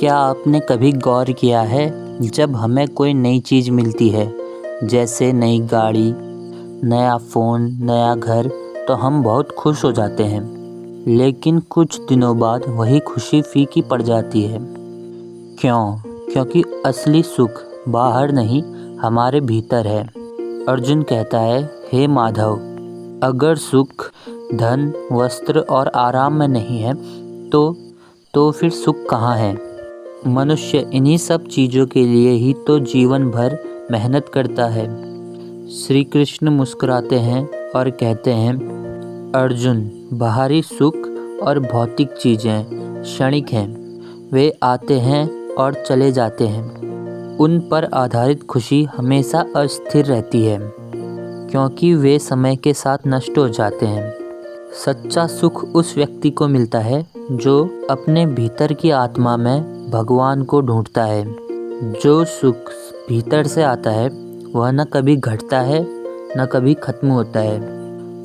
क्या आपने कभी गौर किया है, जब हमें कोई नई चीज़ मिलती है, जैसे नई गाड़ी, नया फ़ोन, नया घर, तो हम बहुत खुश हो जाते हैं। लेकिन कुछ दिनों बाद वही खुशी फीकी पड़ जाती है। क्यों? क्योंकि असली सुख बाहर नहीं, हमारे भीतर है। अर्जुन कहता है, हे माधव, अगर सुख धन, वस्त्र और आराम में नहीं है, तो फिर सुख कहाँ है? मनुष्य इन्हीं सब चीज़ों के लिए ही तो जीवन भर मेहनत करता है। श्री कृष्ण मुस्कुराते हैं और कहते हैं, अर्जुन, बाहरी सुख और भौतिक चीज़ें क्षणिक हैं। वे आते हैं और चले जाते हैं। उन पर आधारित खुशी हमेशा अस्थिर रहती है, क्योंकि वे समय के साथ नष्ट हो जाते हैं। सच्चा सुख उस व्यक्ति को मिलता है जो अपने भीतर की आत्मा में भगवान को ढूंढता है। जो सुख भीतर से आता है वह न कभी घटता है, न कभी खत्म होता है,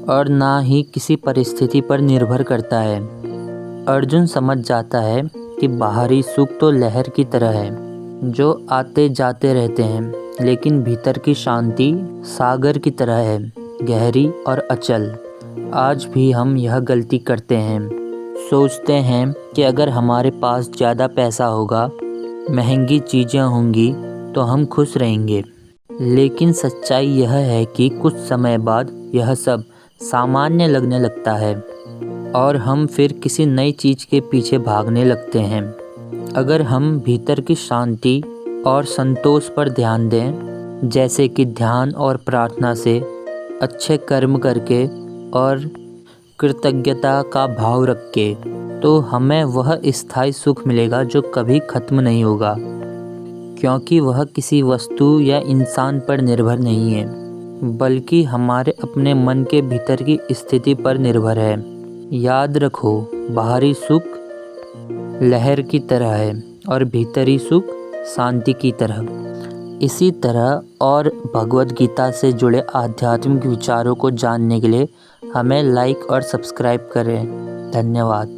और ना ही किसी परिस्थिति पर निर्भर करता है। अर्जुन समझ जाता है कि बाहरी सुख तो लहर की तरह है, जो आते जाते रहते हैं, लेकिन भीतर की शांति सागर की तरह है, गहरी और अचल। आज भी हम यह गलती करते हैं, सोचते हैं कि अगर हमारे पास ज़्यादा पैसा होगा, महंगी चीज़ें होंगी, तो हम खुश रहेंगे। लेकिन सच्चाई यह है कि कुछ समय बाद यह सब सामान्य लगने लगता है और हम फिर किसी नई चीज़ के पीछे भागने लगते हैं। अगर हम भीतर की शांति और संतोष पर ध्यान दें, जैसे कि ध्यान और प्रार्थना से, अच्छे कर्म करके और कृतज्ञता का भाव रख के, तो हमें वह स्थायी सुख मिलेगा जो कभी खत्म नहीं होगा, क्योंकि वह किसी वस्तु या इंसान पर निर्भर नहीं है, बल्कि हमारे अपने मन के भीतर की स्थिति पर निर्भर है। याद रखो, बाहरी सुख लहर की तरह है और भीतरी सुख शांति की तरह। इसी तरह और भगवद गीता से जुड़े आध्यात्मिक विचारों को जानने के लिए हमें लाइक और सब्सक्राइब करें। धन्यवाद।